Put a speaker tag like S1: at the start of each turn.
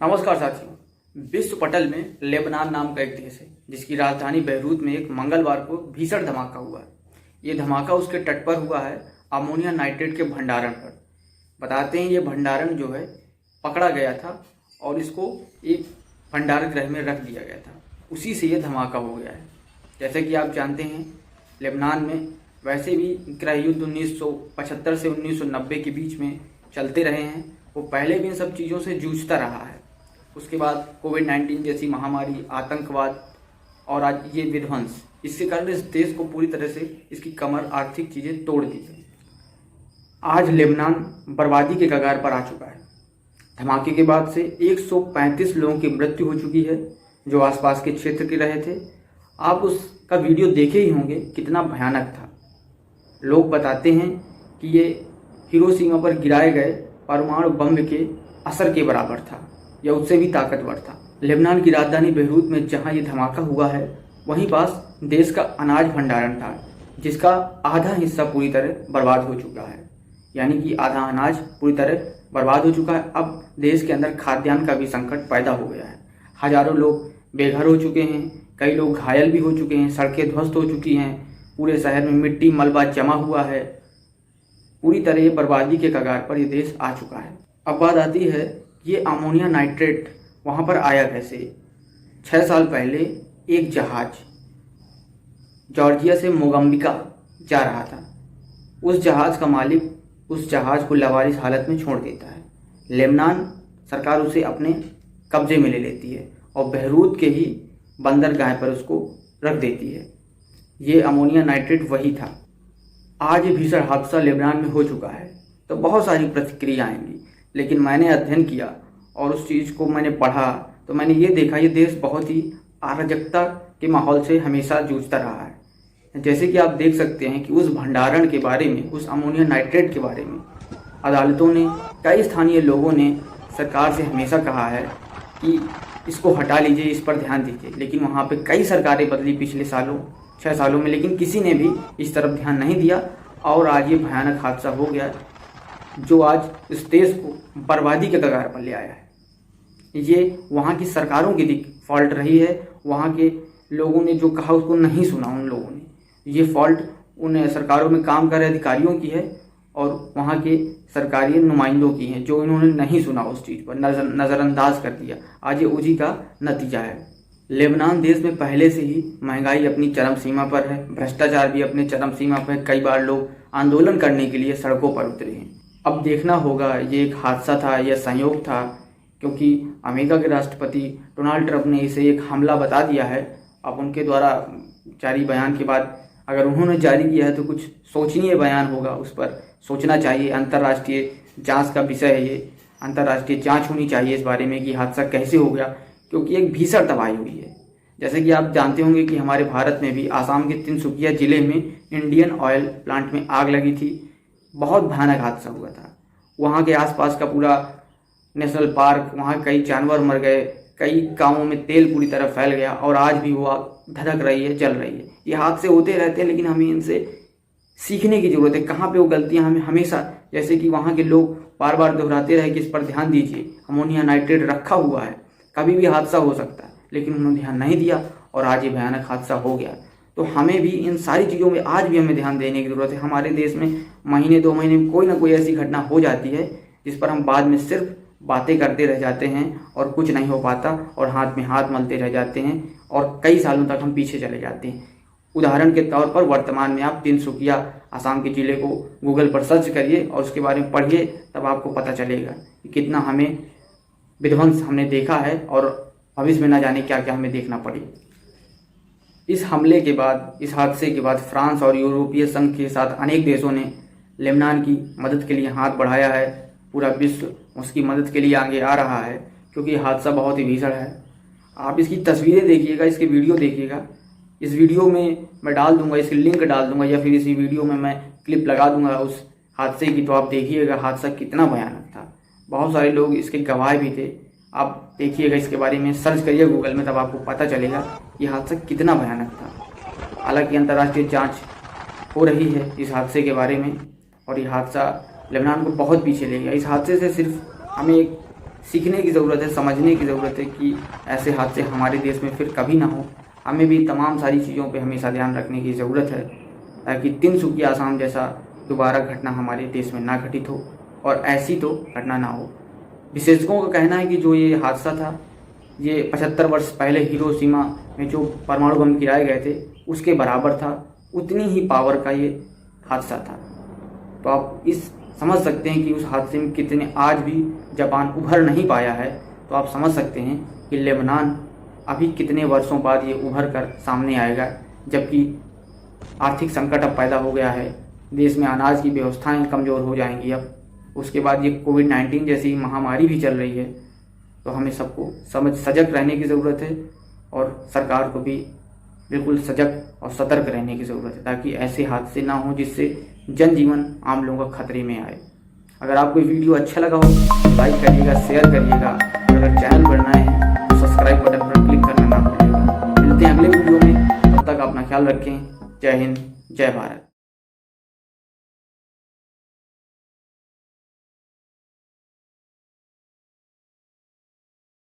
S1: नमस्कार साथियों। विश्व पटल में लेबनान नाम का एक देश है जिसकी राजधानी बेरूत में एक मंगलवार को भीषण धमाका हुआ है। ये धमाका उसके तट पर हुआ है, अमोनिया नाइट्रेट के भंडारण पर। बताते हैं ये भंडारण जो है पकड़ा गया था और इसको एक भंडार गृह में रख दिया गया था, उसी से ये धमाका हो गया है। जैसे कि आप जानते हैं लेबनान में वैसे भी गृह युद्ध 1975 से 1990 के बीच में चलते रहे हैं। वो पहले भी इन सब चीज़ों से जूझता रहा है। उसके बाद कोविड-19 जैसी महामारी, आतंकवाद और आज ये विध्वंस, इसके कारण इस देश को पूरी तरह से इसकी कमर आर्थिक चीज़ें तोड़ दी है। आज लेबनान बर्बादी के कगार पर आ चुका है। धमाके के बाद से 135 लोगों की मृत्यु हो चुकी है जो आसपास के क्षेत्र के रहे थे। आप उसका वीडियो देखे ही होंगे, कितना भयानक था। लोग बताते हैं कि ये हिरोशिमा पर गिराए गए परमाणु बम के असर के बराबर था या उससे भी ताकतवर था। लेबनान की राजधानी बेरूत में जहां ये धमाका हुआ है वहीं पास देश का अनाज भंडारण था जिसका आधा हिस्सा पूरी तरह बर्बाद हो चुका है। यानी कि आधा अनाज पूरी तरह बर्बाद हो चुका है। अब देश के अंदर खाद्यान्न का भी संकट पैदा हो गया है। हजारों लोग बेघर हो चुके हैं, कई लोग घायल भी हो चुके हैं, सड़कें ध्वस्त हो चुकी हैं, पूरे शहर में मिट्टी मलबा जमा हुआ है। पूरी तरह ये बर्बादी के कगार पर ये देश आ चुका है। अब बात आती है ये अमोनिया नाइट्रेट वहाँ पर आया कैसे। 6 साल पहले एक जहाज जॉर्जिया से मोजाम्बिक जा रहा था। उस जहाज का मालिक उस जहाज को लावारिस हालत में छोड़ देता है। लेबनान सरकार उसे अपने कब्जे में ले लेती है और बेरूत के ही बंदरगाह पर उसको रख देती है। ये अमोनिया नाइट्रेट वही था। आज ये भीषण हादसा लेबनान में हो चुका है तो बहुत सारी प्रतिक्रिया आएंगी, लेकिन मैंने अध्ययन किया और उस चीज़ को मैंने पढ़ा तो मैंने ये देखा ये देश बहुत ही अराजकता के माहौल से हमेशा जूझता रहा है। जैसे कि आप देख सकते हैं कि उस भंडारण के बारे में, उस अमोनिया नाइट्रेट के बारे में अदालतों ने, कई स्थानीय लोगों ने सरकार से हमेशा कहा है कि इसको हटा लीजिए, इस पर ध्यान दीजिए। लेकिन वहाँ पर कई सरकारें बदली पिछले 6 सालों में, लेकिन किसी ने भी इस तरफ ध्यान नहीं दिया और आज ये भयानक हादसा हो गया जो आज इस देश को बर्बादी के कगार पर ले आया है। ये वहाँ की सरकारों की फॉल्ट रही है। वहाँ के लोगों ने जो कहा उसको नहीं सुना उन लोगों ने। ये फॉल्ट उन सरकारों में काम कर रहे अधिकारियों की है और वहाँ के सरकारी नुमाइंदों की है जो इन्होंने नहीं सुना, उस चीज़ पर नज़रअंदाज कर दिया। आज ये उसी का नतीजा है। लेबनान देश में पहले से ही महंगाई अपनी चरम सीमा पर है, भ्रष्टाचार भी अपने चरम सीमा पर है। कई बार लोग आंदोलन करने के लिए सड़कों पर उतरे हैं। अब देखना होगा ये एक हादसा था या संयोग था, क्योंकि अमेरिका के राष्ट्रपति डोनाल्ड ट्रंप ने इसे एक हमला बता दिया है। अब उनके द्वारा जारी बयान के बाद अगर उन्होंने जारी किया है तो कुछ सोचनीय बयान होगा, उस पर सोचना चाहिए। अंतर्राष्ट्रीय जांच का विषय है ये, अंतर्राष्ट्रीय जांच होनी चाहिए इस बारे में कि हादसा कैसे हो गया, क्योंकि एक भीषण तबाही हुई है। जैसे कि आप जानते होंगे कि हमारे भारत में भी आसाम के तिनसुकिया जिले में इंडियन ऑयल प्लांट में आग लगी थी। बहुत भयानक हादसा हुआ था। वहाँ के आसपास का पूरा नेशनल पार्क, वहाँ कई जानवर मर गए, कई गांवों में तेल पूरी तरह फैल गया और आज भी वो आग धधक रही है, जल रही है। ये हादसे होते रहते हैं, लेकिन हमें इनसे सीखने की ज़रूरत है। कहाँ पे वो गलतियाँ हमें हमेशा, जैसे कि वहाँ के लोग बार बार दोहराते रहे कि इस पर ध्यान दीजिए, अमोनिया नाइट्रेट रखा हुआ है, कभी भी हादसा हो सकता है, लेकिन उन्होंने ध्यान नहीं दिया और आज ये भयानक हादसा हो गया। तो हमें भी इन सारी चीज़ों में आज भी हमें ध्यान देने की ज़रूरत है। हमारे देश में महीने 2 महीने में कोई ना कोई ऐसी घटना हो जाती है जिस पर हम बाद में सिर्फ बातें करते रह जाते हैं और कुछ नहीं हो पाता और हाथ में हाथ मलते रह जाते हैं और कई सालों तक हम पीछे चले जाते हैं। उदाहरण के तौर पर वर्तमान में आप तिनसुकिया आसाम के ज़िले को गूगल पर सर्च करिए और उसके बारे में पढ़िए, तब आपको पता चलेगा कि कितना हमें विध्वंस हमने देखा है और भविष्य में न जाने क्या क्या हमें देखना पड़े। इस हमले के बाद, इस हादसे के बाद फ्रांस और यूरोपीय संघ के साथ अनेक देशों ने लेबनान की मदद के लिए हाथ बढ़ाया है। पूरा विश्व उसकी मदद के लिए आगे आ रहा है क्योंकि हादसा बहुत ही भीषण है। आप इसकी तस्वीरें देखिएगा, इसके वीडियो देखिएगा। इस वीडियो में मैं डाल दूंगा, इसकी लिंक डाल दूंगा या फिर इसी वीडियो में मैं क्लिप लगा दूंगा उस हादसे की, तो आप देखिएगा हादसा कितना भयानक था। बहुत सारे लोग इसके गवाह भी थे। आप देखिएगा, इसके बारे में सर्च करिए गूगल में, तब आपको पता चलेगा ये हादसा कितना भयानक था। हालांकि अंतर्राष्ट्रीय जांच हो रही है इस हादसे के बारे में और ये हादसा लेबनान को बहुत पीछे ले गया। इस हादसे से सिर्फ हमें एक सीखने की ज़रूरत है, समझने की ज़रूरत है कि ऐसे हादसे हमारे देश में फिर कभी ना हो। हमें भी तमाम सारी चीज़ों पे हमेशा ध्यान रखने की ज़रूरत है ताकि तिनसुकिया आसाम जैसा दोबारा घटना हमारे देश में ना घटित हो और ऐसी तो घटना ना हो। विशेषज्ञों का कहना है कि जो ये हादसा था ये 75 वर्ष पहले हिरोशिमा में जो परमाणु बम गिराए गए थे उसके बराबर था, उतनी ही पावर का ये हादसा था। तो आप इस समझ सकते हैं कि उस हादसे में कितने आज भी जापान उभर नहीं पाया है। तो आप समझ सकते हैं कि लेबनान अभी कितने वर्षों बाद ये उभर कर सामने आएगा, जबकि आर्थिक संकट अब पैदा हो गया है, देश में अनाज की व्यवस्थाएं कमज़ोर हो जाएंगी। अब उसके बाद ये कोविड-19 जैसी महामारी भी चल रही है। तो हमें सबको सजग रहने की ज़रूरत है और सरकार को भी बिल्कुल सजग और सतर्क रहने की ज़रूरत है ताकि ऐसे हादसे ना हो जिससे जनजीवन आम लोगों का खतरे में आए। अगर आपको वीडियो अच्छा लगा हो तो लाइक करिएगा, शेयर करिएगा। अगर चैनल पर नए हैं तो सब्सक्राइब बटन पर क्लिक करना ना भूलिएगा। मिलते हैं अगले वीडियो में, तब तक अपना ख्याल रखें। जय हिंद, जय भारत।